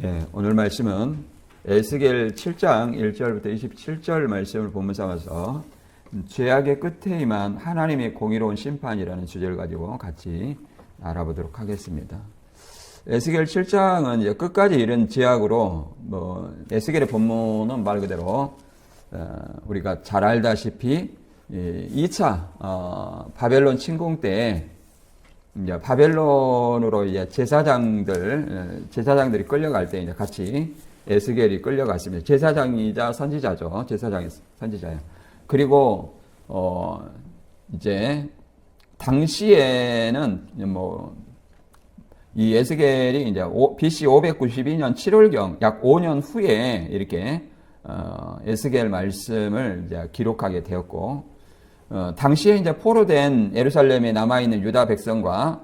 예, 오늘 말씀은 에스겔 7장 1절부터 27절 말씀을 본문 삼아서 죄악의 끝에 임한 하나님의 공의로운 심판이라는 주제를 가지고 같이 알아보도록 하겠습니다. 에스겔 7장은 이제 끝까지 이른 죄악으로 에스겔의 본문은 말 그대로 우리가 잘 알다시피 2차 바벨론 침공 때 이제 바벨론으로 이제 제사장들이 끌려갈 때 이제 같이 에스겔이 끌려갔습니다. 제사장이자 선지자죠. 선지자예요. 그리고 이제 당시에는 이 에스겔이 이제 BC 592년 7월경 약 5년 후에 이렇게 에스겔 말씀을 이제 기록하게 되었고, 당시에 이제 포로된 예루살렘에 남아있는 유다 백성과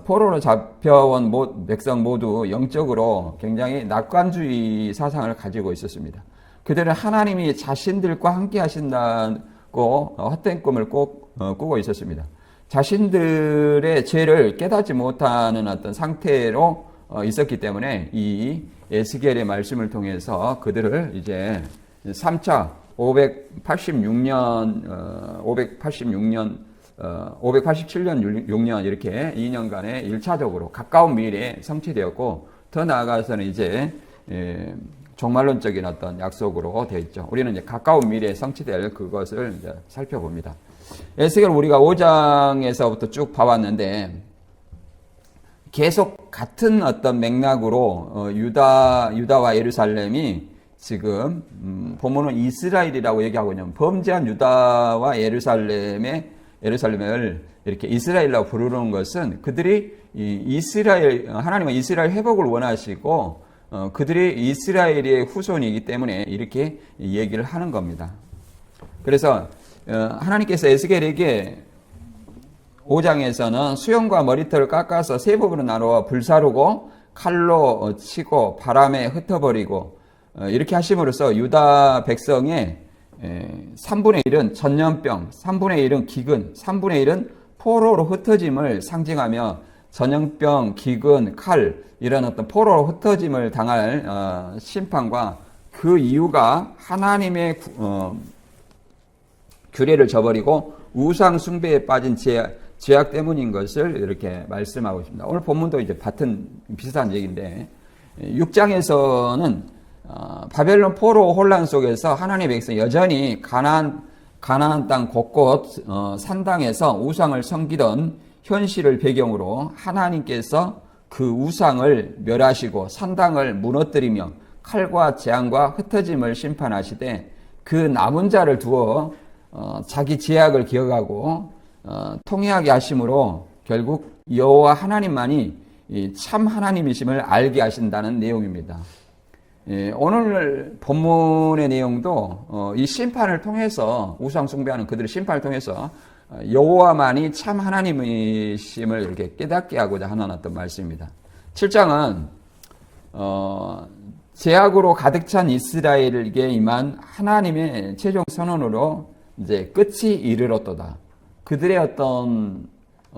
포로로 잡혀온 백성 모두 영적으로 굉장히 낙관주의 사상을 가지고 있었습니다. 그들은 하나님이 자신들과 함께 하신다고 헛된 꿈을 꼭 꾸고 있었습니다. 자신들의 죄를 깨닫지 못하는 어떤 상태로 있었기 때문에 이 에스겔의 말씀을 통해서 그들을 이제 3차 587년 6년 이렇게 2년간의 1차적으로 가까운 미래에 성취되었고, 더 나아가서는 이제 종말론적인 어떤 약속으로 되어 있죠. 우리는 이제 가까운 미래에 성취될 그것을 이제 살펴봅니다. 에스겔 우리가 5장에서부터 쭉 봐왔는데 계속 같은 어떤 맥락으로 유다와 예루살렘이 지금 본문은 이스라엘이라고 얘기하고 있는 범죄한 유다와 예루살렘을 이렇게 이스라엘이라고 부르는 것은 그들이 하나님은 이스라엘 회복을 원하시고 그들이 이스라엘의 후손이기 때문에 이렇게 얘기를 하는 겁니다. 그래서 하나님께서 에스겔에게 5장에서는 수염과 머리털을 깎아서 세 부분으로 나누어 불사르고 칼로 치고 바람에 흩어버리고 이렇게 하심으로써 유다 백성의 3분의 1은 전염병, 3분의 1은 기근, 3분의 1은 포로로 흩어짐을 상징하며 전염병, 기근, 칼 이런 어떤 포로로 흩어짐을 당할 심판과 그 이유가 하나님의 규례를 저버리고 우상 숭배에 빠진 죄악 때문인 것을 이렇게 말씀하고 있습니다. 오늘 본문도 이제 비슷한 얘기인데 6장에서는 바벨론 포로 혼란 속에서 하나님의 백성이 여전히 가나안 땅 곳곳 산당에서 우상을 섬기던 현실을 배경으로 하나님께서 그 우상을 멸하시고 산당을 무너뜨리며 칼과 재앙과 흩어짐을 심판하시되 그 남은 자를 두어 자기 죄악을 기억하고 통회하게 하심으로 결국 여호와 하나님만이 참 하나님이심을 알게 하신다는 내용입니다. 오늘 본문의 내용도 이 심판을 통해서 우상 숭배하는 그들의 심판을 통해서 여호와만이 참 하나님이심을 이렇게 깨닫게 하고자 하는 어떤 말씀입니다. 7장은 죄악으로 가득 찬 이스라엘에게 임한 하나님의 최종 선언으로 이제 끝이 이르렀도다. 그들의 어떤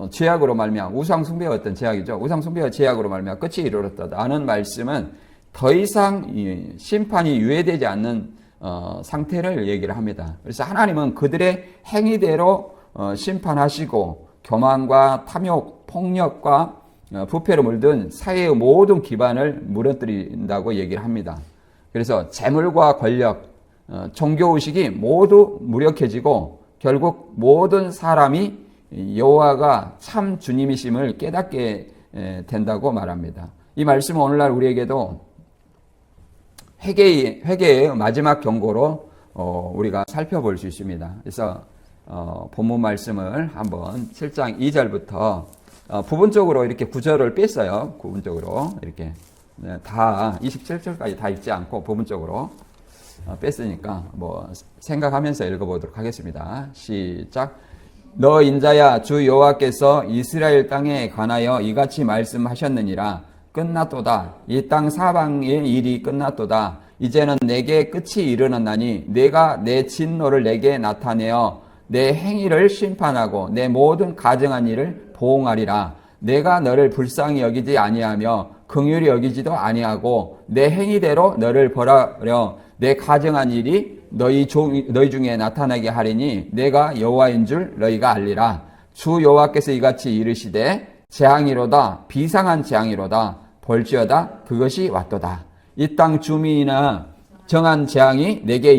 죄악으로 말미암아 우상 숭배의 어떤 죄악이죠. 우상 숭배의 죄악으로 말미암아 끝이 이르렀도다 하는 말씀은 더 이상 심판이 유예되지 않는 상태를 얘기를 합니다. 그래서 하나님은 그들의 행위대로 심판하시고 교만과 탐욕, 폭력과 부패로 물든 사회의 모든 기반을 무너뜨린다고 얘기를 합니다. 그래서 재물과 권력, 종교의식이 모두 무력해지고 결국 모든 사람이 여호와가 참 주님이심을 깨닫게 된다고 말합니다. 이 말씀은 오늘날 우리에게도 회개의 마지막 경고로 우리가 살펴볼 수 있습니다. 그래서 본문 말씀을 한번 7장 2절부터 부분적으로 이렇게 구절을 뺐어요. 부분적으로 이렇게 다 27절까지 다 읽지 않고 부분적으로 뺐으니까 생각하면서 읽어보도록 하겠습니다. 시작. 너 인자야, 주 여호와께서 이스라엘 땅에 관하여 이같이 말씀하셨느니라. 끝났도다. 이 땅 사방의 일이 끝났도다. 이제는 내게 끝이 이르렀나니 내가 내 진노를 내게 나타내어 내 행위를 심판하고 내 모든 가증한 일을 보응하리라. 내가 너를 불쌍히 여기지 아니하며 긍휼히 여기지도 아니하고 내 행위대로 너를 벌하려 내 가정한 일이 너희 중에 나타나게 하리니 내가 여호와인 줄 너희가 알리라. 주 여호와께서 이같이 이르시되 재앙이로다 비상한 재앙이로다 볼지어다 그것이 왔도다. 이 땅 주민이나 정한 재앙이 내게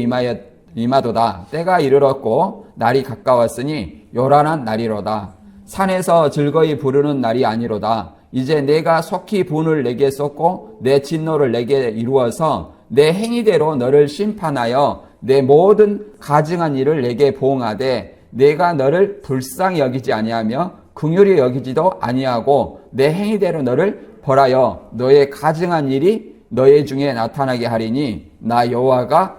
임하도다. 때가 이르렀고 날이 가까웠으니 요란한 날이로다. 산에서 즐거이 부르는 날이 아니로다. 이제 내가 속히 분을 내게 쏟고 내 진노를 내게 이루어서 내 행위대로 너를 심판하여 내 모든 가증한 일을 내게 보응하되 내가 너를 불쌍히 여기지 아니하며 긍휼히 여기지도 아니하고 내 행위대로 너를 벌하여 너의 가증한 일이 너의 중에 나타나게 하리니 나 여호와가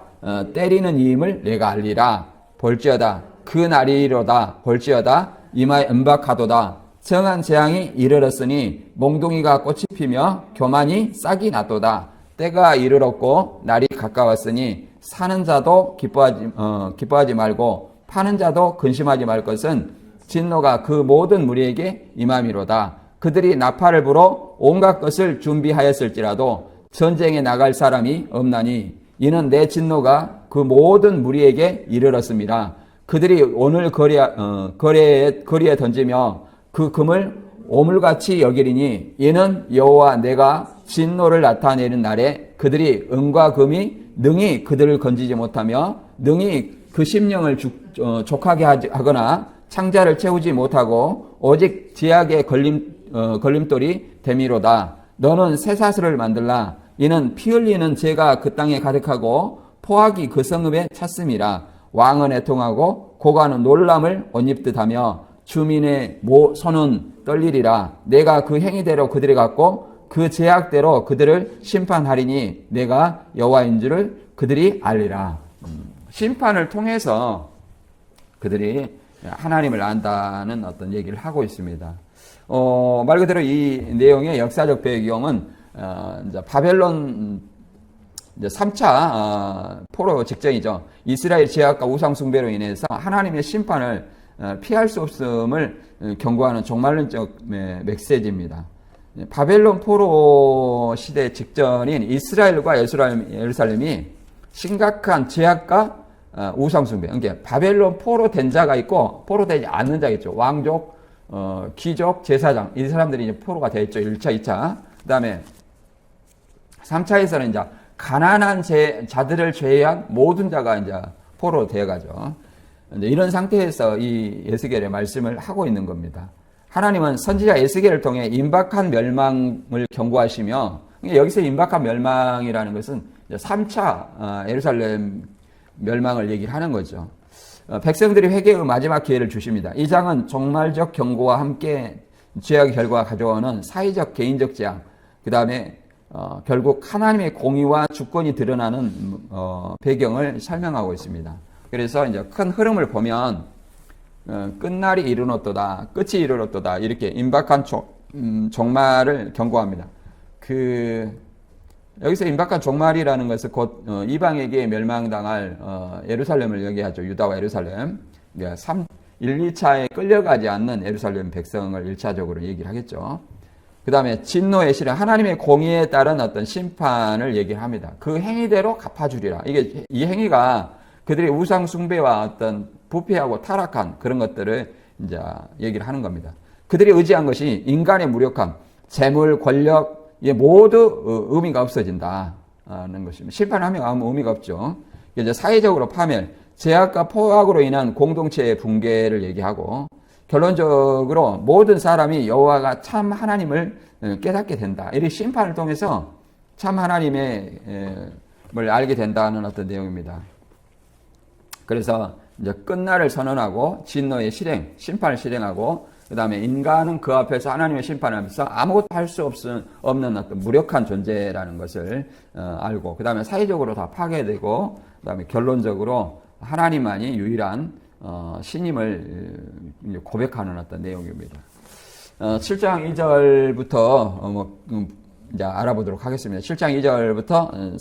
때리는 이임을 내가 알리라. 볼지어다 그 날이로다. 볼지어다 이마에 은박하도다. 정한 재앙이 이르렀으니 몽둥이가 꽃이 피며 교만이 싹이 났도다. 때가 이르렀고 날이 가까웠으니 사는 자도 기뻐하지 말고 파는 자도 근심하지 말 것은 진노가 그 모든 무리에게 임함이로다. 그들이 나팔을 불어 온갖 것을 준비하였을지라도 전쟁에 나갈 사람이 없나니 이는 내 진노가 그 모든 무리에게 이르렀습니다. 그들이 오늘 거리에 던지며 그 금을 오물같이 여기리니 이는 여호와 내가 진노를 나타내는 날에 그들이 은과 금이 능히 그들을 건지지 못하며 능히 그 심령을 족하게 하거나 창자를 채우지 못하고 오직 제약의 걸림돌이 됨이로다. 너는 쇠사슬을 만들라. 이는 피 흘리는 죄가 그 땅에 가득하고 포악이 그 성읍에 찼음이라. 왕은 애통하고 고관은 놀람을 옷 입듯 하며 주민의 손은 떨리리라. 내가 그 행위대로 그들이 갖고 그 제약대로 그들을 심판하리니 내가 여호와인 줄을 그들이 알리라. 심판을 통해서 그들이 하나님을 안다는 어떤 얘기를 하고 있습니다. 말 그대로 이 내용의 역사적 배경은 이제 바벨론 이제 3차 포로 직전이죠. 이스라엘 제약과 우상 숭배로 인해서 하나님의 심판을 피할 수 없음을 경고하는 종말론적 메시지입니다. 바벨론 포로 시대 직전인 이스라엘과 예루살렘이 심각한 제약과 우상 숭배. 그러니까 바벨론 포로 된 자가 있고 포로 되지 않는 자가 있죠. 왕족, 귀족, 제사장 이 사람들이 이제 포로가 되어 있죠. 1차, 2차. 그다음에 3차에서는 이제 가난한 자들을 제외한 모든 자가 이제 포로 되어 가죠. 이런 상태에서 이 에스겔의 말씀을 하고 있는 겁니다. 하나님은 선지자 에스겔을 통해 임박한 멸망을 경고하시며 여기서 임박한 멸망이라는 것은 3차 예루살렘 멸망을 얘기를 하는 거죠. 백성들이 회개의 마지막 기회를 주십니다. 이 장은 종말적 경고와 함께 죄악의 결과가 가져오는 사회적 개인적 재앙, 그 다음에 결국 하나님의 공의와 주권이 드러나는 배경을 설명하고 있습니다. 그래서 이제 큰 흐름을 보면 끝날이 이르렀도다, 끝이 이르렀도다 이렇게 임박한 종말을 경고합니다. 여기서 임박한 종말이라는 것은 곧 이방에게 멸망당할 예루살렘을 얘기하죠. 유다와 예루살렘. 1, 2차에 끌려가지 않는 예루살렘 백성을 1차적으로 얘기를 하겠죠. 그 다음에 진노의 실현, 하나님의 공의에 따른 어떤 심판을 얘기를 합니다. 그 행위대로 갚아주리라. 이 행위가 그들의 우상 숭배와 어떤 부패하고 타락한 그런 것들을 이제 얘기를 하는 겁니다. 그들이 의지한 것이 인간의 무력함, 재물, 권력, 모두 의미가 없어진다는 것입니다. 심판하면 아무 의미가 없죠. 이제 사회적으로 파멸, 제약과 포악으로 인한 공동체의 붕괴를 얘기하고 결론적으로 모든 사람이 여호와가 참 하나님을 깨닫게 된다. 이 심판을 통해서 참 하나님을 알게 된다는 어떤 내용입니다. 그래서 이제 끝날을 선언하고 진노의 실행, 심판을 실행하고 그 다음에 인간은 그 앞에서 하나님의 심판을 하면서 아무것도 할 수 없는 어떤 무력한 존재라는 것을 알고 그 다음에 사회적으로 다 파괴되고 그 다음에 결론적으로 하나님만이 유일한 신임을 고백하는 어떤 내용입니다. 7장 2절부터 이제 알아보도록 하겠습니다. 7장 2절부터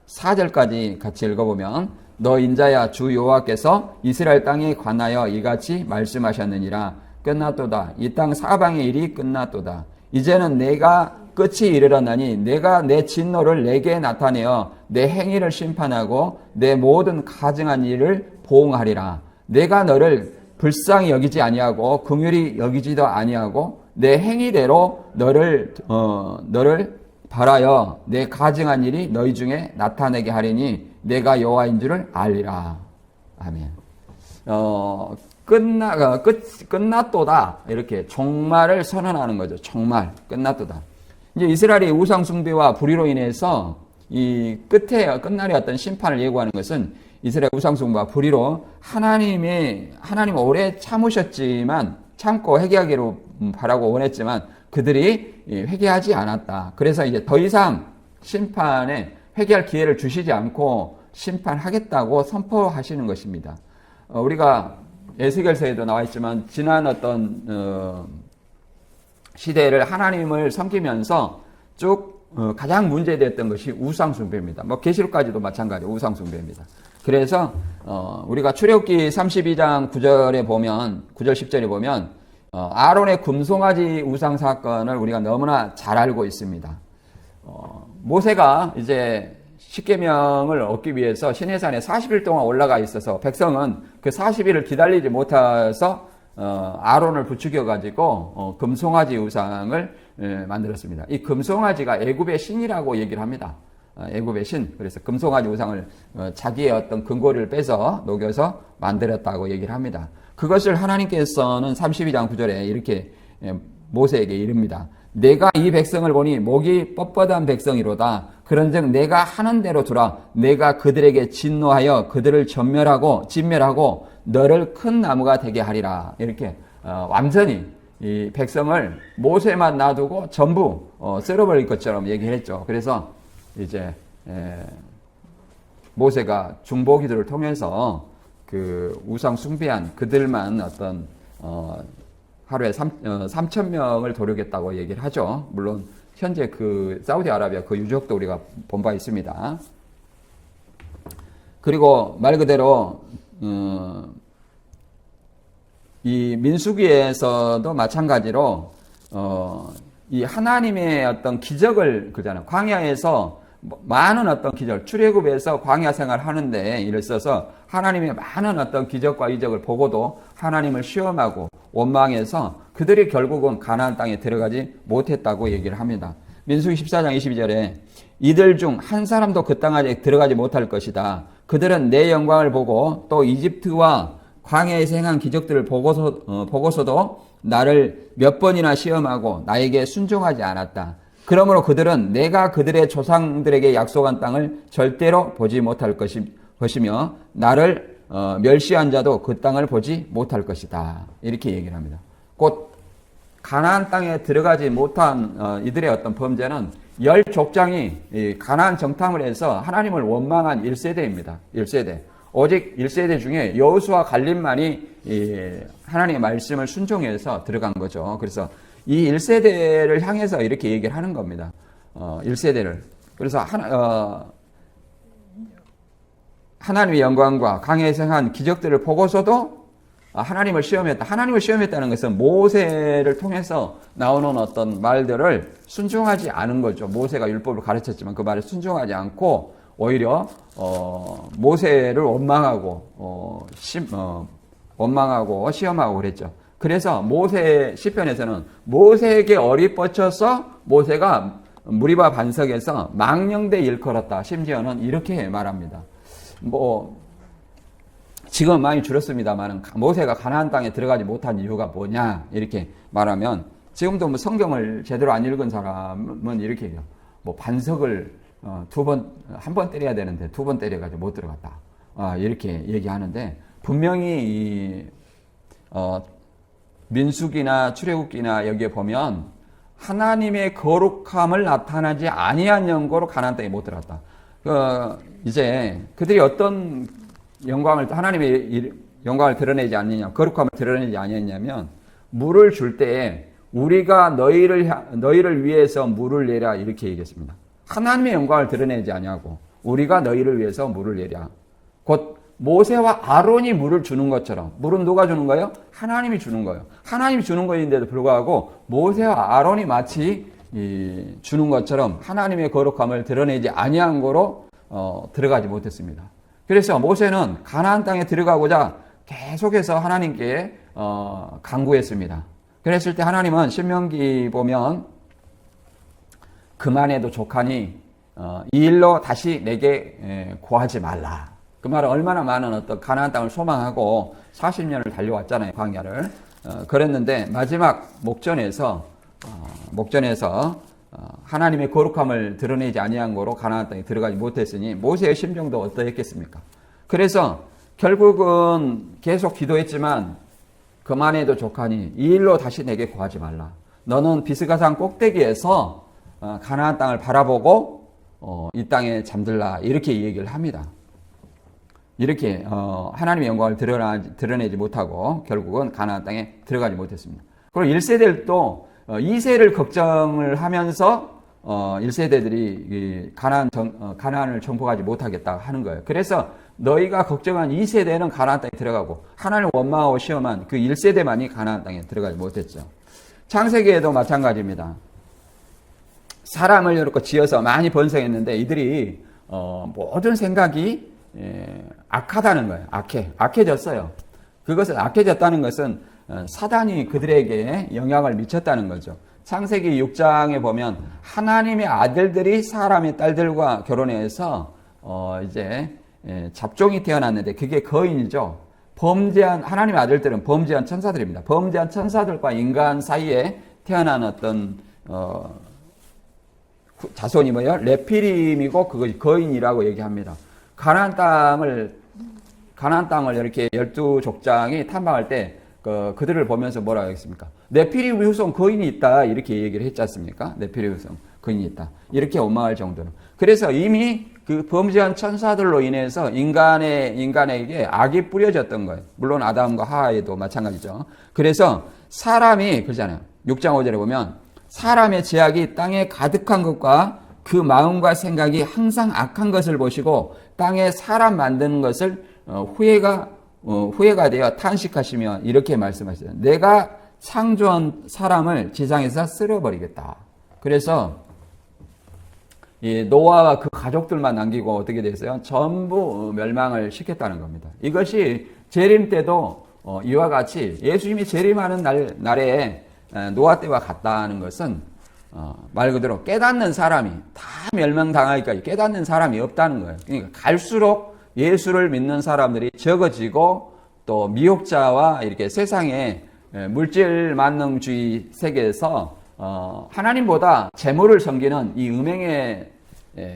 4절까지 같이 읽어보면 너 인자야 주 여호와께서 이스라엘 땅에 관하여 이같이 말씀하셨느니라. 끝났도다. 이 땅 사방의 일이 끝났도다. 이제는 내가 끝이 이르렀나니 내가 내 진노를 내게 나타내어 내 행위를 심판하고 내 모든 가증한 일을 보응하리라. 내가 너를 불쌍히 여기지 아니하고 긍휼히 여기지도 아니하고 내 행위대로 너를 바라여 내 가증한 일이 너희 중에 나타내게 하리니 내가 여호와인 줄을 알리라. 아멘. 끝났도다. 이렇게 종말을 선언하는 거죠. 종말. 끝났도다. 이제 이스라엘의 우상 숭배와 불의로 인해서 이 끝날의 어떤 심판을 예고하는 것은 이스라엘 우상 숭배와 불의로 하나님 오래 참고 회개하기로 바라고 원했지만 그들이 회개하지 않았다. 그래서 이제 더 이상 심판에 회개할 기회를 주시지 않고 심판하겠다고 선포하시는 것입니다. 우리가 에스겔서에도 나와 있지만 지난 어떤 시대를 하나님을 섬기면서 쭉 가장 문제됐던 것이 우상 숭배입니다. 뭐 계시록까지도 마찬가지로 우상 숭배입니다. 그래서 우리가 출애굽기 32장 9절에 보면 9절 10절에 보면 아론의 금송아지 우상 사건을 우리가 너무나 잘 알고 있습니다. 모세가 이제 십계명을 얻기 위해서 시내산에 40일 동안 올라가 있어서 백성은 그 40일을 기다리지 못해서 아론을 부추겨 가지고 금송아지 우상을 만들었습니다. 이 금송아지가 애굽의 신이라고 얘기를 합니다. 애굽의 신. 그래서 금송아지 우상을 자기의 어떤 근거리를 빼서 녹여서 만들었다고 얘기를 합니다. 그것을 하나님께서는 32장 9절에 이렇게 모세에게 이릅니다. 내가 이 백성을 보니 목이 뻣뻣한 백성이로다. 그런즉 내가 하는 대로 두라. 내가 그들에게 진노하여 그들을 진멸하고 너를 큰 나무가 되게 하리라. 이렇게 완전히 이 백성을 모세만 놔두고 전부 쓸어버릴 것처럼 얘기했죠. 그래서 이제 모세가 중보기도를 통해서 그 우상 숭배한 그들만 어떤 하루에 3,000명을 도르겠다고 얘기를 하죠. 물론 현재 그 사우디아라비아 그 유적도 우리가 본 바 있습니다. 그리고 말 그대로 이 민수기에서도 마찬가지로 이 하나님의 어떤 기적을 그잖아요. 광야에서 많은 어떤 기적, 출애굽에서 광야 생활 하는데 일을 써서 하나님의 많은 어떤 기적과 이적을 보고도 하나님을 시험하고 원망해서 그들이 결국은 가나안 땅에 들어가지 못했다고 얘기를 합니다. 민수기 14장 22절에 이들 중 한 사람도 그 땅에 들어가지 못할 것이다. 그들은 내 영광을 보고 또 이집트와 광야에서 행한 기적들을 보고서도 나를 몇 번이나 시험하고 나에게 순종하지 않았다. 그러므로 그들은 내가 그들의 조상들에게 약속한 땅을 절대로 보지 못할 것이며 나를 멸시한 자도 그 땅을 보지 못할 것이다. 이렇게 얘기를 합니다. 곧 가나안 땅에 들어가지 못한 이들의 어떤 범죄는 10족장이 가나안 정탐을 해서 하나님을 원망한 1세대입니다. 1세대. 오직 1세대 중에 여호수아 갈렙만이 하나님의 말씀을 순종해서 들어간 거죠. 그래서 이 1세대를 향해서 이렇게 얘기를 하는 겁니다. 1세대를. 그래서 하나님의 영광과 광야에서 행한 기적들을 보고서도 하나님을 시험했다. 하나님을 시험했다는 것은 모세를 통해서 나오는 어떤 말들을 순종하지 않은 거죠. 모세가 율법을 가르쳤지만 그 말에 순종하지 않고 오히려 모세를 원망하고 시험하고 그랬죠. 그래서 모세 시편에서는 모세에게 어리 뻗쳐서 모세가 무리바 반석에서 망령되 일컬었다. 심지어는 이렇게 말합니다. 지금 많이 줄었습니다만 모세가 가나안 땅에 들어가지 못한 이유가 뭐냐 이렇게 말하면 지금도 성경을 제대로 안 읽은 사람은 이렇게 해요. 반석을 한 번 때려야 되는데 2번 때려가지고 못 들어갔다. 이렇게 얘기하는데 분명히 민수기나 출애굽기나 여기에 보면 하나님의 거룩함을 나타나지 아니한 영광으로 가나안 땅에 못 들어갔다. 이제 그들이 어떤 하나님의 영광을 드러내지 않느냐, 거룩함을 드러내지 아니했냐면 물을 줄 때에 우리가 너희를 위해서 물을 내라 이렇게 얘기했습니다. 하나님의 영광을 드러내지 아니하고 우리가 너희를 위해서 물을 내랴. 곧 모세와 아론이 물을 주는 것처럼, 물은 누가 주는 거예요? 하나님이 주는 거예요. 하나님이 주는 것인데도 불구하고 모세와 아론이 마치 주는 것처럼 하나님의 거룩함을 드러내지 아니한 거로 들어가지 못했습니다. 그래서 모세는 가나안 땅에 들어가고자 계속해서 하나님께 간구했습니다. 그랬을 때 하나님은 신명기 보면 그만해도 족하니 이 일로 다시 내게 구하지 말라. 그 말은 얼마나 많은 어떤 가나안 땅을 소망하고 40년을 달려왔잖아요, 광야를. 그랬는데 마지막 목전에서 하나님의 거룩함을 드러내지 아니한 거로 가나안 땅에 들어가지 못했으니 모세의 심정도 어떠했겠습니까? 그래서 결국은 계속 기도했지만 그만해도 족하니 이 일로 다시 내게 구하지 말라. 너는 비스가산 꼭대기에서 가나안 땅을 바라보고 이 땅에 잠들라. 이렇게 얘기를 합니다. 이렇게 하나님의 영광을 드러내지 못하고 결국은 가나안 땅에 들어가지 못했습니다. 그리고 1세대들도 2세를 걱정을 하면서 1세대들이 가나안을 정복하지 못하겠다 하는 거예요. 그래서 너희가 걱정한 2세대는 가나안 땅에 들어가고 하나님을 원망하고 시험한 그 1세대만이 가나안 땅에 들어가지 못했죠. 창세기에도 마찬가지입니다. 사람을 이렇게 지어서 많이 번성했는데 이들이 모든 생각이 악하다는 거예요. 악해졌어요. 그것을 악해졌다는 것은 사단이 그들에게 영향을 미쳤다는 거죠. 창세기 6장에 보면 하나님의 아들들이 사람의 딸들과 결혼해서 이제 잡종이 태어났는데 그게 거인이죠. 하나님의 아들들은 범죄한 천사들입니다. 범죄한 천사들과 인간 사이에 태어난 어떤 자손이 뭐예요? 레피림이고 그것이 거인이라고 얘기합니다. 가나안 땅을 이렇게 12족장이 탐방할 때 그들을 보면서 뭐라고 했습니까? 네피림 후손 거인이 있다 이렇게 얘기를 했지 않습니까? 네피림 후손 거인이 있다 이렇게 원망할 정도로. 그래서 이미 그 범죄한 천사들로 인해서 인간에게 악이 뿌려졌던 거예요. 물론 아담과 하와에도 마찬가지죠. 그래서 사람이 그러잖아요. 6장 5절에 보면 사람의 죄악이 땅에 가득한 것과 그 마음과 생각이 항상 악한 것을 보시고 땅에 사람 만드는 것을 후회가 되어 탄식하시며 이렇게 말씀하시죠. 내가 창조한 사람을 지상에서 쓸어버리겠다. 그래서 노아와 그 가족들만 남기고 어떻게 됐어요? 전부 멸망을 시켰다는 겁니다. 이것이 재림 때도 이와 같이 예수님이 재림하는 날에 노아 때와 같다는 것은 말 그대로 깨닫는 사람이 다 멸망당하기까지 깨닫는 사람이 없다는 거예요. 그러니까 갈수록 예수를 믿는 사람들이 적어지고 또 미혹자와 이렇게 세상의 물질 만능주의 세계에서 하나님보다 재물을 섬기는 이 음행의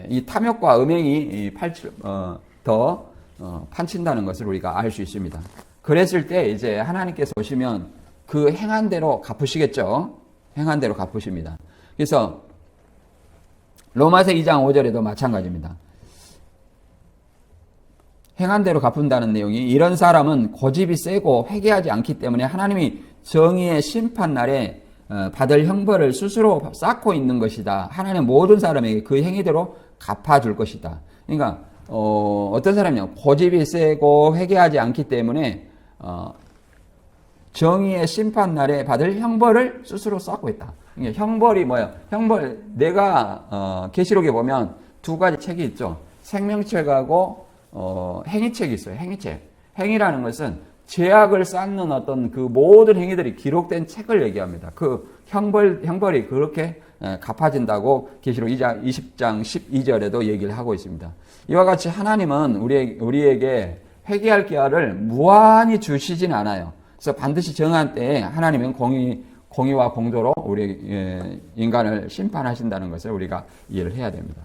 이 탐욕과 음행이 더 판친다는 것을 우리가 알 수 있습니다. 그랬을 때 이제 하나님께서 오시면 그 행한 대로 갚으시겠죠. 행한 대로 갚으십니다. 그래서 로마서 2장 5절에도 마찬가지입니다. 행한 대로 갚는다는 내용이 이런 사람은 고집이 세고 회개하지 않기 때문에 하나님이 정의의 심판날에 받을 형벌을 스스로 쌓고 있는 것이다. 하나님 모든 사람에게 그 행위대로 갚아줄 것이다. 그러니까 어떤 사람이요 고집이 세고 회개하지 않기 때문에 정의의 심판날에 받을 형벌을 스스로 쌓고 있다. 그러니까 형벌이 뭐예요? 내가 계시록에 보면 두 가지 책이 있죠. 생명책하고 행위책이 있어요. 행위책. 행위라는 것은 죄악을 쌓는 어떤 그 모든 행위들이 기록된 책을 얘기합니다. 그 형벌이 그렇게 갚아진다고 계시록 20장 12절에도 얘기를 하고 있습니다. 이와 같이 하나님은 우리에게 회개할 기회를 무한히 주시진 않아요. 그래서 반드시 정한 때에 하나님은 공의와 공도로 우리 인간을 심판하신다는 것을 우리가 이해를 해야 됩니다.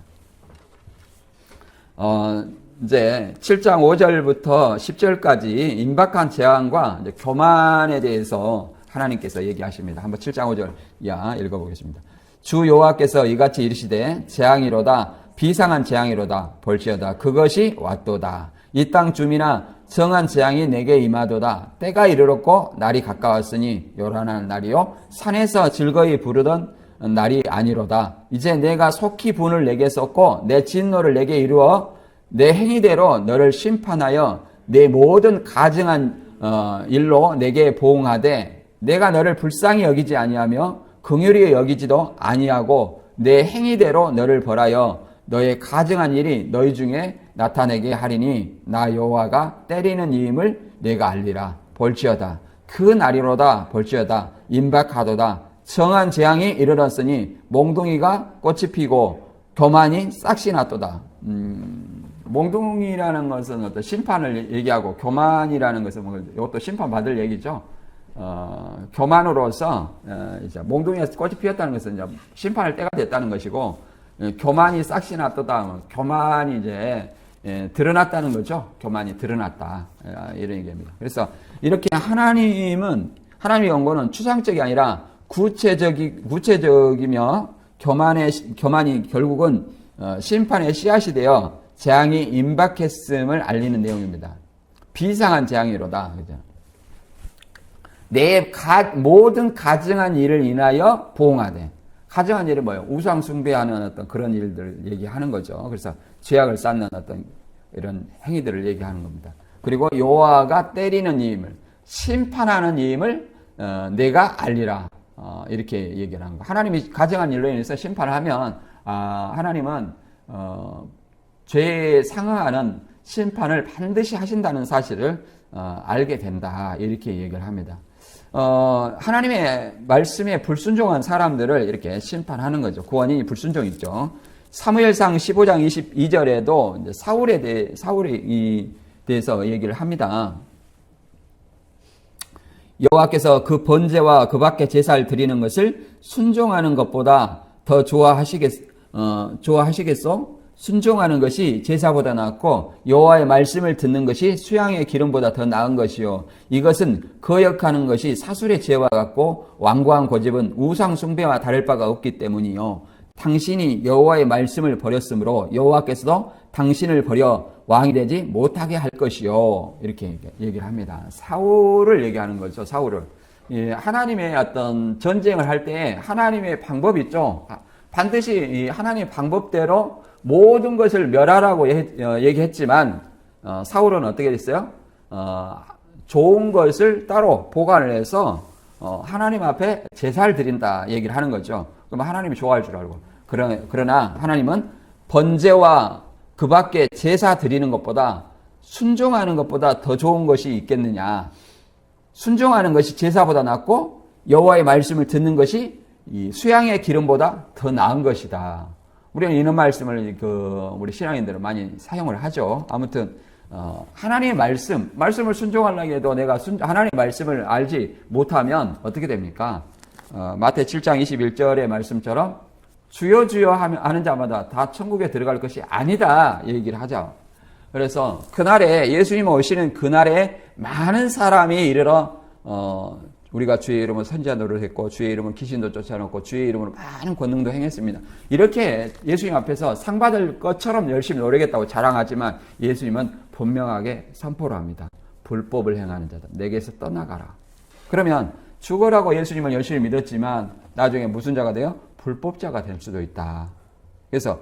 이제 7장 5절부터 10절까지 임박한 재앙과 이제 교만에 대해서 하나님께서 얘기하십니다. 한번 7장 5절 이하 읽어보겠습니다. 주 여호와께서 이같이 이르시되 재앙이로다 비상한 재앙이로다 볼지어다 그것이 왔도다. 이 땅 주민아 정한 재앙이 내게 임하도다. 때가 이르렀고 날이 가까웠으니 요란한 날이요 산에서 즐거이 부르던 날이 아니로다. 이제 내가 속히 분을 내게 쏟고 내 진노를 내게 이루어 내 행위대로 너를 심판하여 내 모든 가증한 일로 내게 보응하되 내가 너를 불쌍히 여기지 아니하며 긍휼히 여기지도 아니하고 내 행위대로 너를 벌하여 너의 가증한 일이 너희 중에 나타내게 하리니 나 여호와가 때리는 이임을 내가 알리라. 볼지어다 그 날이로다. 볼지어다 임박하도다. 정한 재앙이 이르렀으니 몽둥이가 꽃이 피고 교만이 싹이 났도다. 몽둥이라는 것은 어떤 심판을 얘기하고 교만이라는 것은 뭐 이것도 심판받을 얘기죠. 교만으로서 이제 몽둥이가 꽃이 피었다는 것은 이제 심판할 때가 됐다는 것이고, 교만이 싹이 났도다. 교만이 이제 드러났다는 거죠. 교만이 드러났다. 이런 얘기입니다. 그래서 이렇게 하나님의 원고는 추상적이 아니라 구체적이며 교만이 결국은 심판의 씨앗이 되어 재앙이 임박했음을 알리는 내용입니다. 비상한 재앙이로다. 그죠? 내 모든 가증한 일을 인하여 보응하되. 가증한 일이 뭐예요? 우상 숭배하는 어떤 그런 일들을 얘기하는 거죠. 그래서 죄악을 쌓는 어떤 이런 행위들을 얘기하는 겁니다. 그리고 여호와가 때리는 이임을, 심판하는 이임을 내가 알리라. 이렇게 얘기를 하는 거. 하나님이 가증한 일로 인해서 심판을 하면 하나님은 죄에 상응하는 심판을 반드시 하신다는 사실을 알게 된다. 이렇게 얘기를 합니다. 하나님의 말씀에 불순종한 사람들을 이렇게 심판하는 거죠. 그 원인이 불순종이죠. 사무엘상 15장 22절에도 이제 사울에 대해서 얘기를 합니다. 여호와께서 그 번제와 그 밖에 제사를 드리는 것을 순종하는 것보다 더 좋아하시겠소? 순종하는 것이 제사보다 낫고 여호와의 말씀을 듣는 것이 수양의 기름보다 더 나은 것이요. 이것은 거역하는 것이 사술의 죄와 같고 완고한 고집은 우상 숭배와 다를 바가 없기 때문이요. 당신이 여호와의 말씀을 버렸으므로 여호와께서도 당신을 버려 왕이 되지 못하게 할 것이요. 이렇게 얘기를 합니다. 사울을 얘기하는 거죠. 사울을. 하나님의 어떤 전쟁을 할 때 하나님의 방법이 있죠. 반드시 하나님의 방법대로 모든 것을 멸하라고 얘기했지만 사울은 어떻게 됐어요? 좋은 것을 따로 보관을 해서 하나님 앞에 제사를 드린다 얘기를 하는 거죠. 그럼 하나님이 좋아할 줄 알고. 그러나 하나님은 번제와 그 밖에 제사 드리는 것보다 순종하는 것보다 더 좋은 것이 있겠느냐. 순종하는 것이 제사보다 낫고 여호와의 말씀을 듣는 것이 이 수양의 기름보다 더 나은 것이다. 우리는 이런 말씀을 우리 신앙인들은 많이 사용을 하죠. 아무튼 하나님의 말씀을 순종하려고 해도 내가 하나님의 말씀을 알지 못하면 어떻게 됩니까? 마태 7장 21절의 말씀처럼 주여 주여 하는 자마다 다 천국에 들어갈 것이 아니다 얘기를 하죠. 그래서 그날에 예수님 오시는 그날에 많은 사람이 이르러 우리가 주의 이름으로 선지자 노릇을 했고 주의 이름으로 귀신도 쫓아놓고 주의 이름으로 많은 권능도 행했습니다. 이렇게 예수님 앞에서 상 받을 것처럼 열심히 노력했다고 자랑하지만 예수님은 분명하게 선포를 합니다. 불법을 행하는 자다. 내게서 떠나가라. 그러면 죽으라고 예수님은 열심히 믿었지만 나중에 무슨 자가 돼요? 불법자가 될 수도 있다. 그래서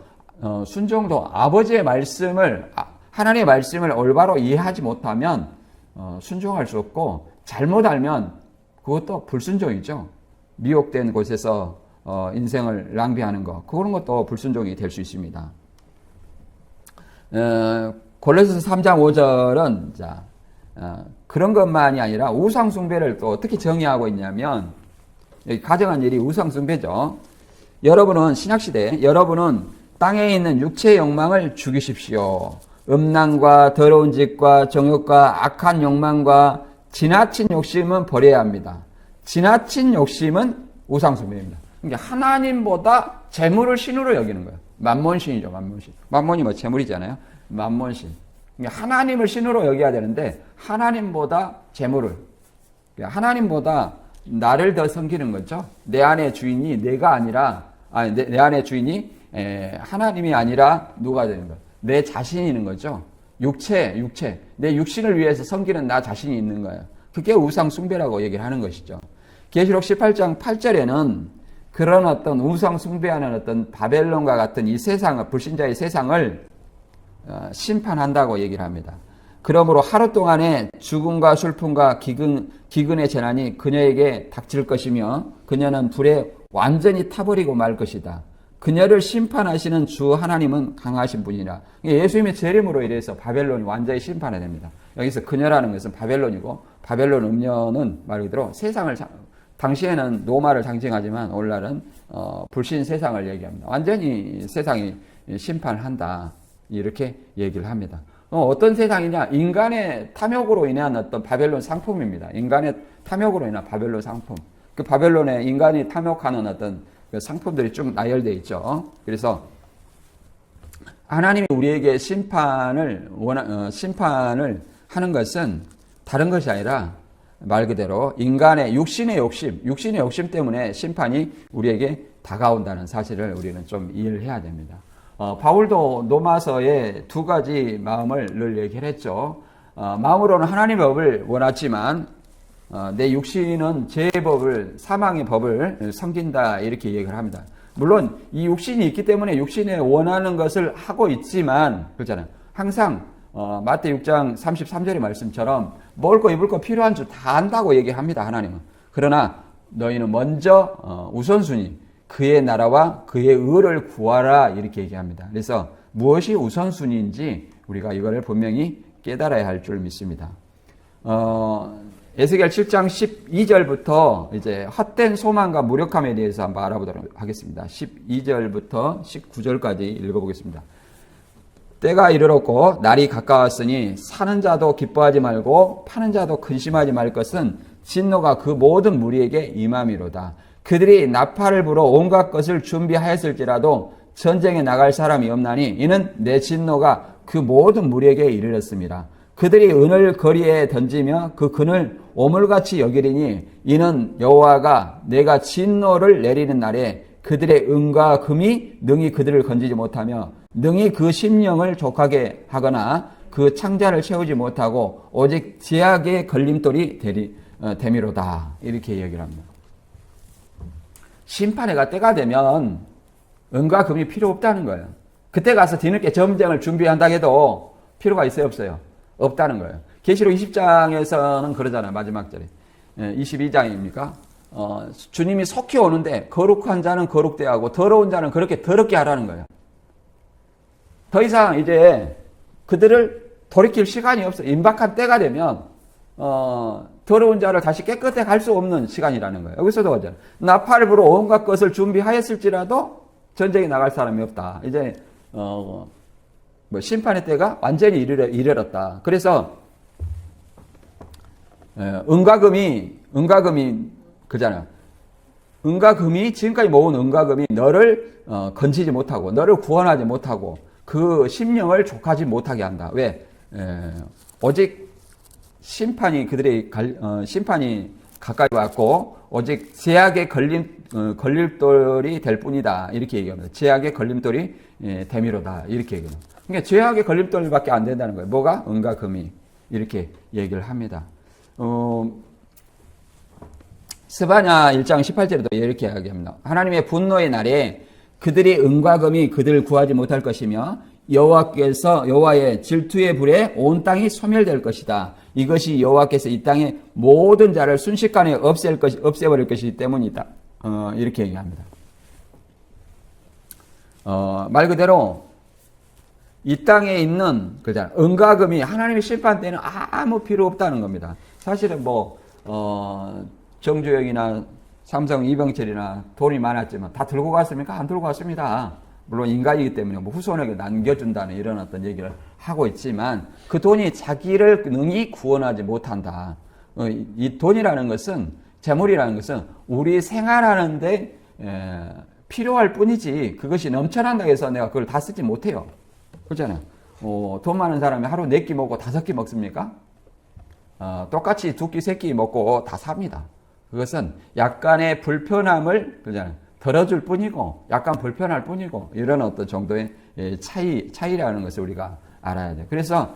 순종도 아버지의 말씀을 하나님의 말씀을 올바로 이해하지 못하면 순종할 수 없고 잘못 알면 그것도 불순종이죠. 미혹된 곳에서 인생을 낭비하는 것, 그런 것도 불순종이 될 수 있습니다. 골로새서 3장 5절은 그런 것만이 아니라 우상 숭배를 또 어떻게 정의하고 있냐면 여기 가정한 일이 우상 숭배죠. 여러분은 신약시대 여러분은 땅에 있는 육체의 욕망을 죽이십시오. 음란과 더러운 짓과 정욕과 악한 욕망과 지나친 욕심은 버려야 합니다. 지나친 욕심은 우상숭배입니다. 그러니까 하나님보다 재물을 신으로 여기는 거예요. 만몬신이죠, 만몬신. 만몬이 뭐 재물이잖아요. 만몬신. 그러니까 하나님을 신으로 여겨야 되는데 하나님보다 재물을, 그러니까 하나님보다 나를 더 섬기는 거죠. 내 안의 주인이 내가 아니라, 내 안의 주인이 하나님이 아니라 누가 되는 거예요? 내 자신이 있는 거죠. 육체. 내 육신을 위해서 섬기는 나 자신이 있는 거예요. 그게 우상 숭배라고 얘기를 하는 것이죠. 계시록 18장 8절에는 그런 어떤 우상 숭배하는 어떤 바벨론과 같은 이 세상을, 불신자의 세상을 심판한다고 얘기를 합니다. 그러므로 하루 동안의 죽음과 슬픔과 기근의 재난이 그녀에게 닥칠 것이며 그녀는 불에 완전히 타버리고 말 것이다. 그녀를 심판하시는 주 하나님은 강하신 분이라. 예수님의 재림으로 인해서 바벨론이 완전히 심판이 됩니다. 여기서 그녀라는 것은 바벨론이고 바벨론 음녀는 말 그대로 세상을 당시에는 노마를 상징하지만 오늘날은 불신 세상을 얘기합니다. 완전히 세상이 심판한다. 이렇게 얘기를 합니다. 어떤 세상이냐? 인간의 탐욕으로 인한 어떤 바벨론 상품입니다. 인간의 탐욕으로 인한 바벨론 상품. 그 바벨론에 인간이 탐욕하는 어떤 그 상품들이 쭉 나열되어 있죠. 그래서 하나님이 우리에게 심판을 하는 것은 다른 것이 아니라 말 그대로 인간의 육신의 욕심 때문에 심판이 우리에게 다가온다는 사실을 우리는 좀 이해를 해야 됩니다. 바울도 로마서에 두 가지 마음을 늘 얘기를 했죠. 마음으로는 하나님의 법을 원하지만 내 육신은 죄의 법을, 사망의 법을 섬긴다 이렇게 얘기를 합니다. 물론 이 육신이 있기 때문에 육신에 원하는 것을 하고 있지만 그렇잖아요. 항상 마태 6장 33절의 말씀처럼 먹을 거 입을 거 필요한 줄 다 안다고 얘기합니다. 하나님은. 그러나 너희는 먼저 우선순위 그의 나라와 그의 의를 구하라 이렇게 얘기합니다. 그래서 무엇이 우선순위인지 우리가 이거를 분명히 깨달아야 할 줄 믿습니다. 에스겔 7장 12절부터 이제 헛된 소망과 무력함에 대해서 한번 알아보도록 하겠습니다. 12절부터 19절까지 읽어보겠습니다. 때가 이르렀고 날이 가까웠으니 사는 자도 기뻐하지 말고 파는 자도 근심하지 말 것은 진노가 그 모든 무리에게 임함이로다. 그들이 나팔을 불어 온갖 것을 준비하였을지라도 전쟁에 나갈 사람이 없나니 이는 내 진노가 그 모든 무리에게 이르렀습니다. 그들이 은을 거리에 던지며 그 금을 오물같이 여기리니 이는 여호와가 내가 진노를 내리는 날에 그들의 은과 금이 능히 그들을 건지지 못하며 능히 그 심령을 족하게 하거나 그 창자를 채우지 못하고 오직 제약의 걸림돌이 되미로다 이렇게 얘기를 합니다. 심판의 때가 되면 은과 금이 필요 없다는 거예요. 그때 가서 뒤늦게 전쟁을 준비한다 해도 필요가 있어요 없어요? 없다는 거예요. 계시록 20장에서는 그러잖아요. 마지막 절에 22장입니까? 주님이 속히 오는데 거룩한 자는 거룩되게 하고 더러운 자는 그렇게 더럽게 하라는 거예요. 더 이상 이제 그들을 돌이킬 시간이 없어요. 임박한 때가 되면 더러운 자를 다시 깨끗하게 할 수 없는 시간이라는 거예요. 여기서도 하잖아요. 나팔을 불어 온갖 것을 준비하였을지라도 전쟁에 나갈 사람이 없다. 이제 심판의 때가 완전히 이르렀다. 그래서 은과 금이 그잖아요. 은과 금이 지금까지 모은 은과 금이 너를 건지지 못하고 너를 구원하지 못하고 그 심령을 족하지 못하게 한다. 왜? 오직 심판이 심판이 가까이 왔고 오직 제약의 걸림돌이 될 뿐이다. 이렇게 얘기합니다. 제약의 걸림돌이 되미로다. 이렇게 얘기합니다. 그러니까 죄악의 걸림돌밖에 안 된다는 거예요. 뭐가? 은과 금이. 이렇게 얘기를 합니다. 스바냐 1장 18절에도 이렇게 이야기합니다. 하나님의 분노의 날에 그들이 은과 금이 그들을 구하지 못할 것이며 여호와의 질투의 불에 온 땅이 소멸될 것이다. 이것이 여호와께서 이 땅의 모든 자를 순식간에 없애버릴 것이기 때문이다. 이렇게 얘기합니다. 말 그대로 이 땅에 있는 은과 금이 하나님의 심판 때는 아무 필요 없다는 겁니다. 사실은 정주영이나 삼성 이병철이나 돈이 많았지만 다 들고 갔습니까? 안 들고 갔습니다. 물론 인간이기 때문에 후손에게 남겨준다는 이런 어떤 얘기를 하고 있지만 그 돈이 자기를 능히 구원하지 못한다. 이 돈이라는 것은, 재물이라는 것은 우리 생활하는데 필요할 뿐이지 그것이 넘쳐난다고 해서 내가 그걸 다 쓰지 못해요. 그렇잖아요. 돈 많은 사람이 하루 4끼 먹고 5끼 먹습니까? 똑같이 2끼, 3끼 먹고 다 삽니다. 그것은 약간의 불편함을 덜어줄 뿐이고 약간 불편할 뿐이고 이런 어떤 정도의 차이라는 것을 우리가 알아야 돼요. 그래서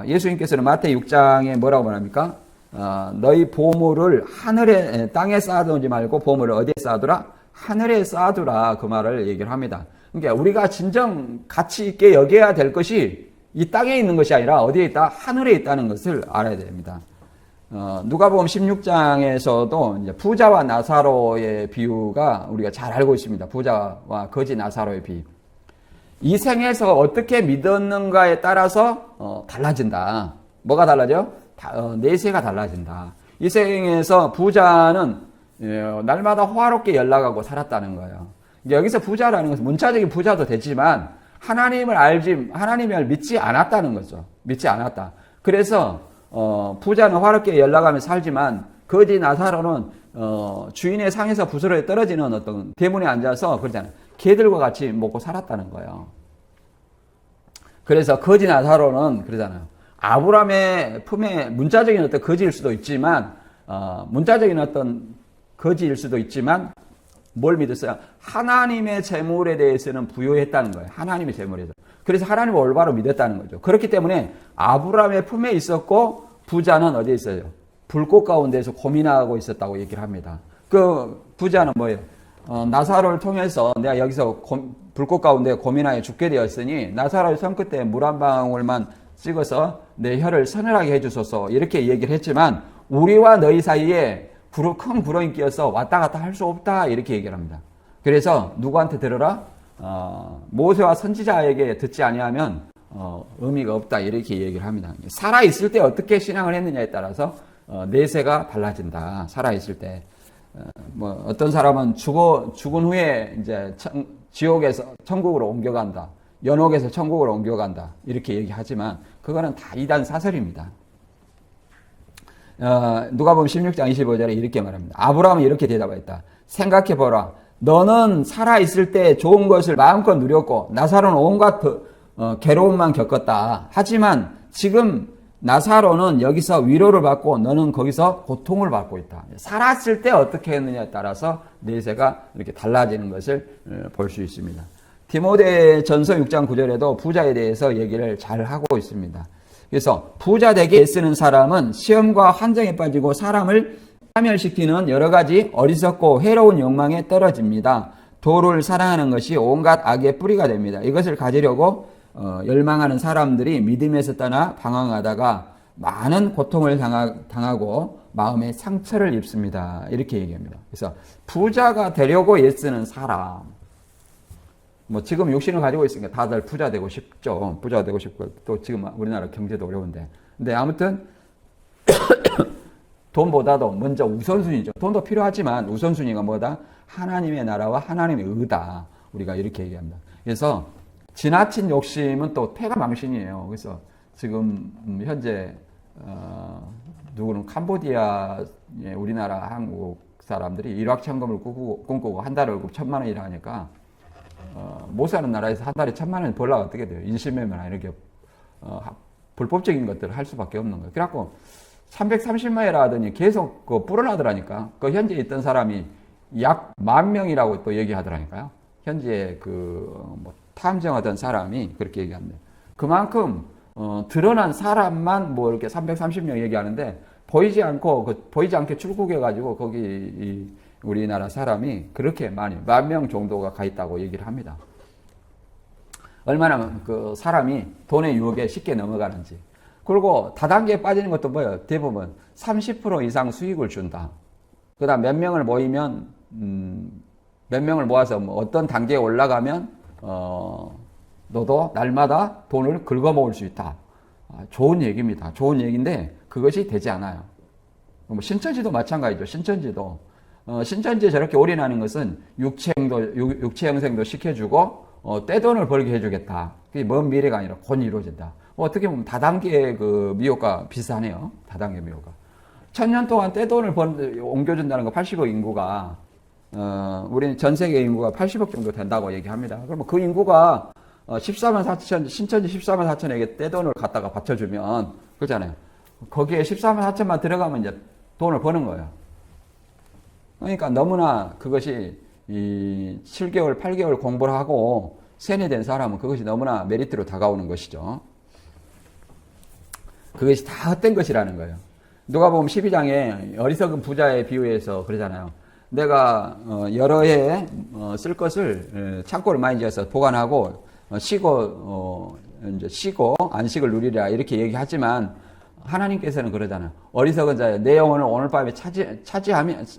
예수님께서는 마태 6장에 뭐라고 말합니까? 너희 보물을 땅에 쌓아두지 말고 보물을 어디에 쌓아두라? 하늘에 쌓아두라. 그 말을 얘기를 합니다. 그러니까 우리가 진정 가치 있게 여겨야 될 것이 이 땅에 있는 것이 아니라 어디에 있다? 하늘에 있다는 것을 알아야 됩니다. 누가복음 16장에서도 이제 부자와 나사로의 비유가 우리가 잘 알고 있습니다. 부자와 거지 나사로의 비유. 이 생에서 어떻게 믿었는가에 따라서 달라진다. 뭐가 달라져? 내세가 달라진다. 이 생에서 부자는 날마다 호화롭게 연락하고 살았다는 거예요. 여기서 부자라는 것은 문자적인 부자도 되지만 하나님을 믿지 않았다는 거죠. 믿지 않았다. 그래서 부자는 화롭게 연락하며 살지만 거지 나사로는 주인의 상에서 부스러져 떨어지는 어떤 대문에 앉아서 그러잖아요. 개들과 같이 먹고 살았다는 거예요. 그래서 거지 나사로는 그러잖아요. 아브라함의 품에 문자적인 어떤 거지일 수도 있지만 문자적인 어떤 거지일 수도 있지만 뭘 믿었어요? 하나님의 재물에 대해서는 부여했다는 거예요. 하나님의 재물에 대해서. 그래서 하나님을 올바로 믿었다는 거죠. 그렇기 때문에 아브라함의 품에 있었고 부자는 어디에 있어요? 불꽃 가운데서 고민하고 있었다고 얘기를 합니다. 그 부자는 뭐예요? 나사로를 통해서 내가 여기서 불꽃 가운데 고민하여 죽게 되었으니 나사로의 손끝에 물 한 방울만 찍어서 내 혀를 서늘하게 해주소서 이렇게 얘기를 했지만 우리와 너희 사이에 큰 구렁이 끼어서 왔다 갔다 할 수 없다 이렇게 얘기를 합니다. 그래서 누구한테 들으라? 모세와 선지자에게 듣지 아니하면 의미가 없다 이렇게 얘기를 합니다. 살아있을 때 어떻게 신앙을 했느냐에 따라서 내세가 달라진다. 살아있을 때 어떤 사람은 죽은 후에 이제 지옥에서 천국으로 옮겨간다. 연옥에서 천국으로 옮겨간다. 이렇게 얘기하지만 그거는 다 이단 사설입니다. 누가복음 16장 25절에 이렇게 말합니다. 아브라함은 이렇게 대답했다. 생각해보라. 너는 살아있을 때 좋은 것을 마음껏 누렸고 나사로는 온갖 괴로움만 겪었다. 하지만 지금 나사로는 여기서 위로를 받고 너는 거기서 고통을 받고 있다. 살았을 때 어떻게 했느냐에 따라서 내세가 이렇게 달라지는 것을 볼 수 있습니다. 디모데전서 6장 9절에도 부자에 대해서 얘기를 잘 하고 있습니다. 그래서 부자 되게 애쓰는 사람은 시험과 환정에 빠지고 사람을 파멸시키는 여러 가지 어리석고 해로운 욕망에 떨어집니다. 도를 사랑하는 것이 온갖 악의 뿌리가 됩니다. 이것을 가지려고 열망하는 사람들이 믿음에서 떠나 방황하다가 많은 고통을 당하고 마음에 상처를 입습니다. 이렇게 얘기합니다. 그래서 부자가 되려고 애쓰는 사람, 지금 육신을 가지고 있으니까 다들 부자 되고 싶죠. 부자 되고 싶고 또 지금 우리나라 경제도 어려운데. 근데 아무튼 돈보다도 먼저 우선순위죠. 돈도 필요하지만 우선순위가 뭐다? 하나님의 나라와 하나님의 의다. 우리가 이렇게 얘기합니다. 그래서 지나친 욕심은 또 패가망신이에요. 그래서 지금 현재 누구는 캄보디아에 우리나라 한국 사람들이 일확천금을 꿈꾸고 한 달에 월급 1,000만 원이라 하니까 못 사는 나라에서 한 달에 1,000만 원 벌려고 어떻게 돼요? 인신매매나 이렇게 불법적인 것들을 할 수밖에 없는 거예요. 그래갖고 330만 원이라 하더니 계속 불어나더라니까. 현재 있던 사람이 약 10,000명이라고 또 얘기하더라니까요. 현재 탐정하던 사람이 그렇게 얘기합니다. 그만큼 드러난 사람만 이렇게 330명 얘기하는데 보이지 않게 출국해가지고 거기 우리나라 사람이 그렇게 많이 10,000명 정도가 가 있다고 얘기를 합니다. 얼마나 그 사람이 돈의 유혹에 쉽게 넘어가는지. 그리고 다단계에 빠지는 것도 뭐예요? 대부분 30% 이상 수익을 준다. 그 다음 몇 명을 모이면 몇 명을 모아서 어떤 단계에 올라가면 너도 날마다 돈을 긁어모을 수 있다. 좋은 얘기입니다. 좋은 얘기인데 그것이 되지 않아요. 신천지도 마찬가지죠. 신천지에 저렇게 올인하는 것은 육체 형성도 시켜주고 떼돈을 벌게 해주겠다. 그게 먼 미래가 아니라 곧 이루어진다. 어떻게 보면 다단계의 그 미혹과 비슷하네요. 다단계 미혹과. 1,000년 동안 떼돈을 옮겨준다는 거 80억 인구가 우리는 전 세계 인구가 80억 정도 된다고 얘기합니다. 그러면 그 인구가 14만 4천, 신천지 14만 4천에게 떼돈을 갖다가 받쳐주면, 그렇잖아요. 거기에 14만 4천만 들어가면 이제 돈을 버는 거예요. 그러니까 너무나 그것이 7개월, 8개월 공부를 하고 세뇌된 사람은 그것이 너무나 메리트로 다가오는 것이죠. 그것이 다 헛된 것이라는 거예요. 누가복음 12장에 어리석은 부자의 비유에서 그러잖아요. 내가 여러 해 쓸 것을 창고를 많이 지어서 보관하고 쉬고 이제 쉬고 안식을 누리라 이렇게 얘기하지만 하나님께서는 그러잖아요. 어리석은 자여 내 영혼을 오늘 밤에 취하면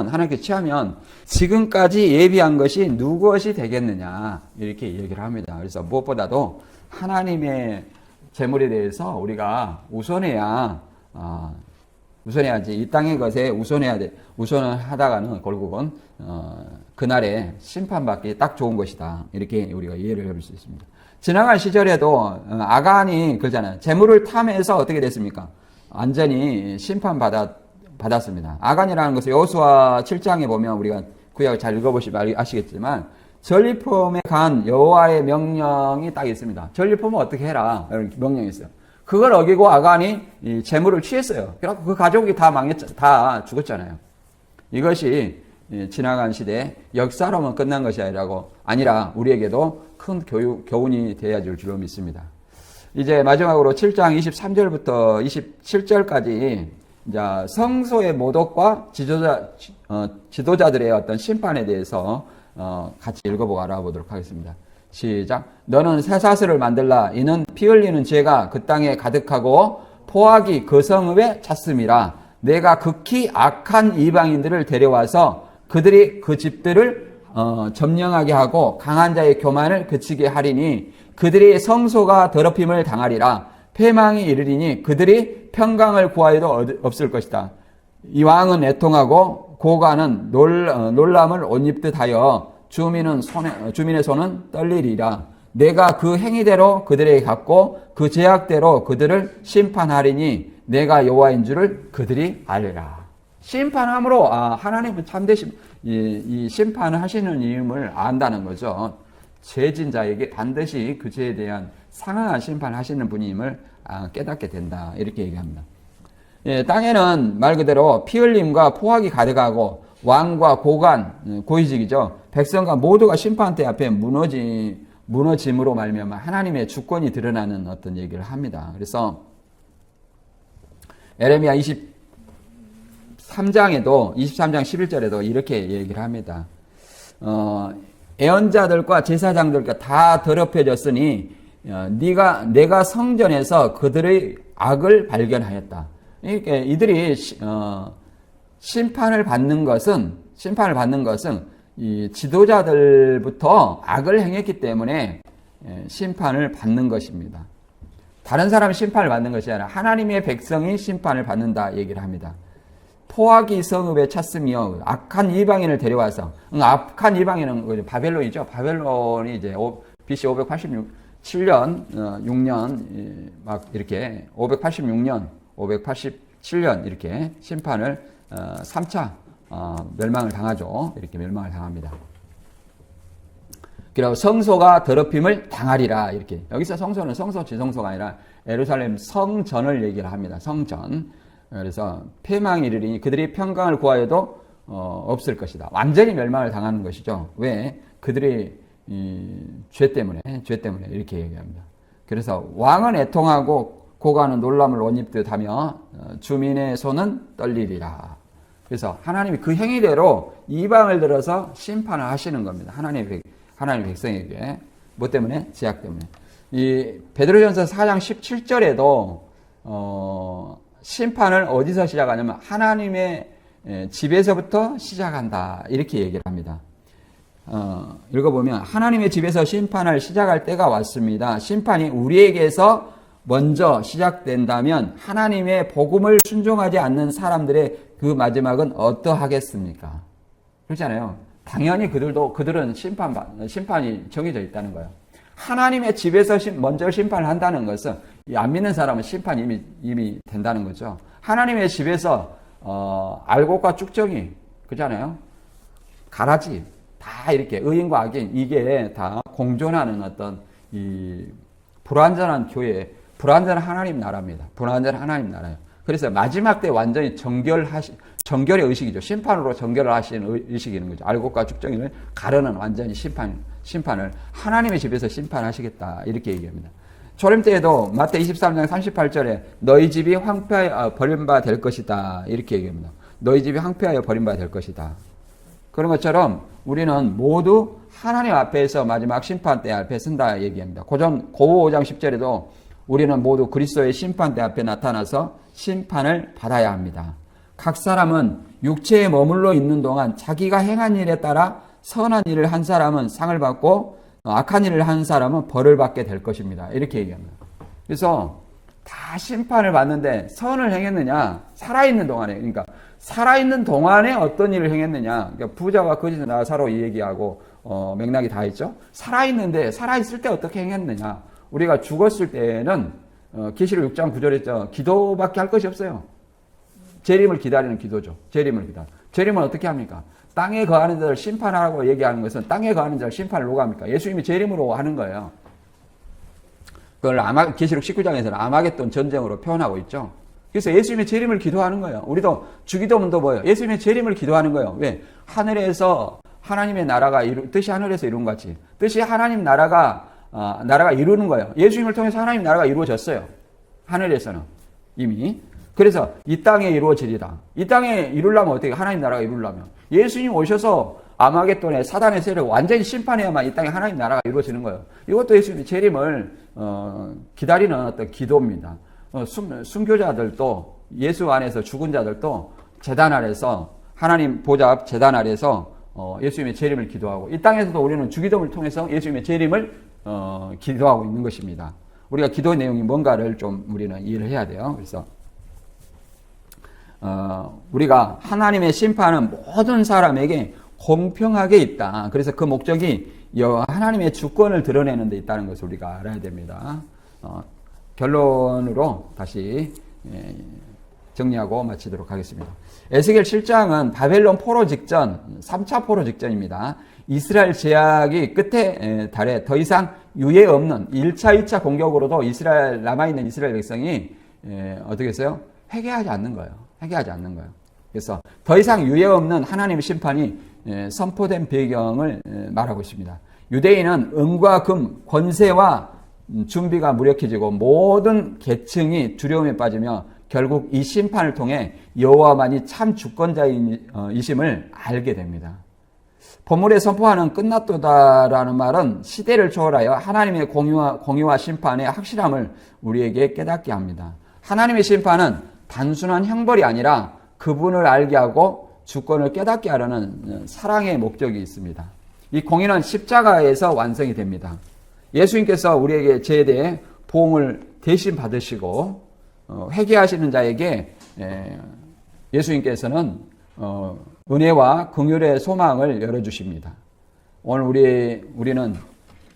하나님께 취하면 지금까지 예비한 것이 누구엇이 되겠느냐 이렇게 얘기를 합니다. 그래서 무엇보다도 하나님의 재물에 대해서 우리가 우선해야지. 이 땅의 것에 우선해야 돼. 우선을 하다가는 결국은 그날에 심판받기 딱 좋은 것이다. 이렇게 우리가 이해를 해볼 수 있습니다. 지나간 시절에도 아간이 그러잖아요. 재물을 탐해서 어떻게 됐습니까? 완전히 심판받았습니다. 아간이라는 것은 여호수아 7장에 보면 우리가 구약을 잘 읽어보시면 아시겠지만 전리품에 간 여호와의 명령이 딱 있습니다. 전리품은 어떻게 해라. 이런 명령이 있어요. 그걸 어기고 아간이 이 재물을 취했어요. 그래서 그 가족이 다 죽었잖아요. 이것이 지나간 시대에 역사로만 끝난 것이 아니라 우리에게도 큰 교훈이 되어야 될 줄로 믿습니다. 이제 마지막으로 7장 23절부터 27절까지 이제 성소의 모독과 지도자들의 어떤 심판에 대해서 같이 읽어보고 알아보도록 하겠습니다. 시작. 너는 쇠사슬을 만들라. 이는 피 흘리는 죄가 그 땅에 가득하고 포악이 그 성읍에 찼음이라. 내가 극히 악한 이방인들을 데려와서 그들이 그 집들을 점령하게 하고 강한 자의 교만을 그치게 하리니 그들이 성소가 더럽힘을 당하리라. 패망이 이르리니 그들이 평강을 구하여도 없을 것이다. 이 왕은 애통하고 고관은 놀람을 옷 입듯 하여 주민의 손은 떨리리라. 내가 그 행위대로 그들에게 갚고 그 죄악대로 그들을 심판하리니 내가 여호와인 줄을 그들이 알리라. 심판함으로 하나님은 참되신 이 심판을 하시는 이유를 안다는 거죠. 죄진 자에게 반드시 그 죄에 대한 상응한 심판을 하시는 분임을 깨닫게 된다. 이렇게 얘기합니다. 땅에는 말 그대로 피 흘림과 포악이 가득하고 왕과 고관, 고위직이죠. 백성과 모두가 심판대 앞에 무너짐으로 말미암아 하나님의 주권이 드러나는 어떤 얘기를 합니다. 그래서 에레미야 23장 11절에도 이렇게 얘기를 합니다. 애언자들과 제사장들과 다 더럽혀졌으니 내가 성전에서 그들의 악을 발견하였다. 그러니까 이들이 심판을 받는 것은 이 지도자들부터 악을 행했기 때문에 심판을 받는 것입니다. 다른 사람이 심판을 받는 것이 아니라 하나님의 백성이 심판을 받는다 얘기를 합니다. 포악이 성읍에 찼으며 악한 이방인을 데려와서 악한 이방인은 바벨론이죠. 바벨론이 이제 BC 587년 6년 막 이렇게 586년 587년 이렇게 심판을 3차 멸망을 당하죠. 이렇게 멸망을 당합니다. 그리고 성소가 더럽힘을 당하리라 이렇게. 여기서 성소는 성소 지성소가 아니라 예루살렘 성전을 얘기를 합니다. 성전. 그래서 패망이 이르리니 그들이 평강을 구하여도 없을 것이다. 완전히 멸망을 당하는 것이죠. 왜? 그들이 죄 때문에 이렇게 얘기합니다. 그래서 왕은 애통하고 고관은 놀람을 옷 입듯 하며 주민의 손은 떨리리라. 그래서 하나님이 그 행위대로 이방을 들어서 심판을 하시는 겁니다. 하나님의 백성에게. 뭐 때문에? 죄악 때문에. 이 베드로전서 4장 17절에도 심판을 어디서 시작하냐면 하나님의 집에서부터 시작한다. 이렇게 얘기를 합니다. 읽어보면 하나님의 집에서 심판을 시작할 때가 왔습니다. 심판이 우리에게서 먼저 시작된다면 하나님의 복음을 순종하지 않는 사람들의 그 마지막은 어떠하겠습니까? 그렇잖아요. 당연히 그들은 심판이 정해져 있다는 거예요. 하나님의 집에서 먼저 심판을 한다는 것은 안 믿는 사람은 심판이 이미 된다는 거죠. 하나님의 집에서 알곡과 쭉정이 그렇잖아요. 가라지 다 이렇게 의인과 악인 이게 다 공존하는 어떤 이 불완전한 교회, 불완전한 하나님 나라입니다. 불완전한 하나님 나라예요. 그래서 마지막 때 완전히 정결의 의식이죠. 심판으로 정결을 하시는 의식이는 거죠. 알곡과 쭉정이를 가르는 완전히 심판을 하나님의 집에서 심판하시겠다. 이렇게 얘기합니다. 초림 때에도 마태 23장 38절에 너희 집이 황폐하여 버림바 될 것이다. 이렇게 얘기합니다. 너희 집이 황폐하여 버림바 될 것이다. 그런 것처럼 우리는 모두 하나님 앞에서 마지막 심판대 앞에 선다 얘기합니다. 고전 고 5장 10절에도 우리는 모두 그리스도의 심판대 앞에 나타나서 심판을 받아야 합니다. 각 사람은 육체에 머물러 있는 동안 자기가 행한 일에 따라 선한 일을 한 사람은 상을 받고 악한 일을 한 사람은 벌을 받게 될 것입니다. 이렇게 얘기합니다. 그래서 다 심판을 받는데 선을 행했느냐? 살아있는 동안에. 그러니까 살아있는 동안에 어떤 일을 행했느냐? 그러니까 부자와 거짓 나사로 이 얘기하고 맥락이 다 있죠. 살아있는데 살아있을 때 어떻게 행했느냐? 우리가 죽었을 때는 계시록 6장 9절에 기도밖에 할 것이 없어요. 재림을 기다리는 기도죠. 재림을 기다려. 재림은 어떻게 합니까? 땅에 거하는 자를 심판하라고 얘기하는 것은 땅에 거하는 자를 심판을 누가 합니까? 예수님이 재림으로 하는 거예요. 그걸 계시록 19장에서는 아마겟돈 전쟁으로 표현하고 있죠. 그래서 예수님의 재림을 기도하는 거예요. 우리도 주기도문도 뭐예요? 예수님의 재림을 기도하는 거예요. 왜? 하늘에서 하나님의 나라가 뜻이 하늘에서 이룬 것 같이 뜻이 하나님 나라가 이루는 거예요. 예수님을 통해서 하나님 나라가 이루어졌어요. 하늘에서는 이미. 그래서 이 땅에 이루어지리다. 이 땅에 이루려면 어떻게 하나님 나라가 이루려면 예수님 오셔서 아마겟돈의 사단의 세력을 완전히 심판해야만 이 땅에 하나님 나라가 이루어지는 거예요. 이것도 예수님의 재림을 기다리는 어떤 기도입니다. 순교자들도 예수 안에서 죽은 자들도 제단 아래서 하나님 보좌 앞 제단 아래서 예수님의 재림을 기도하고 이 땅에서도 우리는 주기도문을 통해서 예수님의 재림을 기도하고 있는 것입니다. 우리가 기도의 내용이 뭔가를 좀 우리는 이해를 해야 돼요. 그래서 우리가 하나님의 심판은 모든 사람에게 공평하게 있다. 그래서 그 목적이 하나님의 주권을 드러내는 데 있다는 것을 우리가 알아야 됩니다. 결론으로 다시 정리하고 마치도록 하겠습니다. 에스겔 7장은 바벨론 포로 직전, 3차 포로 직전입니다. 이스라엘 제약이 끝에 달해 더 이상 유예 없는 1차, 2차 공격으로도 남아있는 이스라엘 백성이 어떻게 했어요? 회개하지 않는 거예요. 회개하지 않는 거예요. 그래서 더 이상 유예 없는 하나님의 심판이 선포된 배경을 말하고 있습니다. 유대인은 은과 금, 권세와 준비가 무력해지고 모든 계층이 두려움에 빠지며 결국 이 심판을 통해 여호와만이 참 주권자이심을 알게 됩니다. 본문에 선포하는 끝났도다라는 말은 시대를 초월하여 하나님의 공의와 심판의 확실함을 우리에게 깨닫게 합니다. 하나님의 심판은 단순한 형벌이 아니라 그분을 알게 하고 주권을 깨닫게 하려는 사랑의 목적이 있습니다. 이 공의는 십자가에서 완성이 됩니다. 예수님께서 우리에게 죄에 대해 보응을 대신 받으시고 회개하시는 자에게 예수님께서는 은혜와 긍휼의 소망을 열어주십니다. 오늘 우리는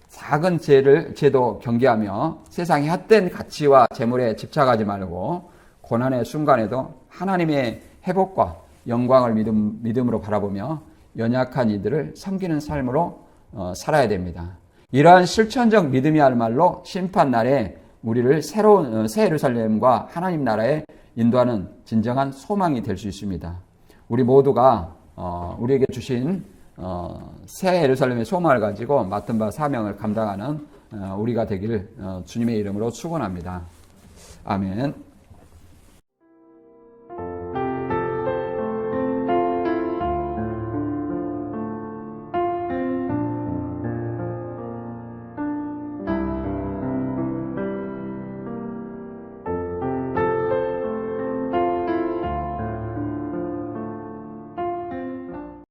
작은 죄도 경계하며 세상의 헛된 가치와 재물에 집착하지 말고 고난의 순간에도 하나님의 회복과 영광을 믿음으로 바라보며 연약한 이들을 섬기는 삶으로 살아야 됩니다. 이러한 실천적 믿음이야말로 심판날에 우리를 새로운 새 예루살렘과 하나님 나라에 인도하는 진정한 소망이 될 수 있습니다. 우리 모두가 우리에게 주신 새 예루살렘의 소망을 가지고 맡은 바 사명을 감당하는 우리가 되길 주님의 이름으로 축원합니다. 아멘.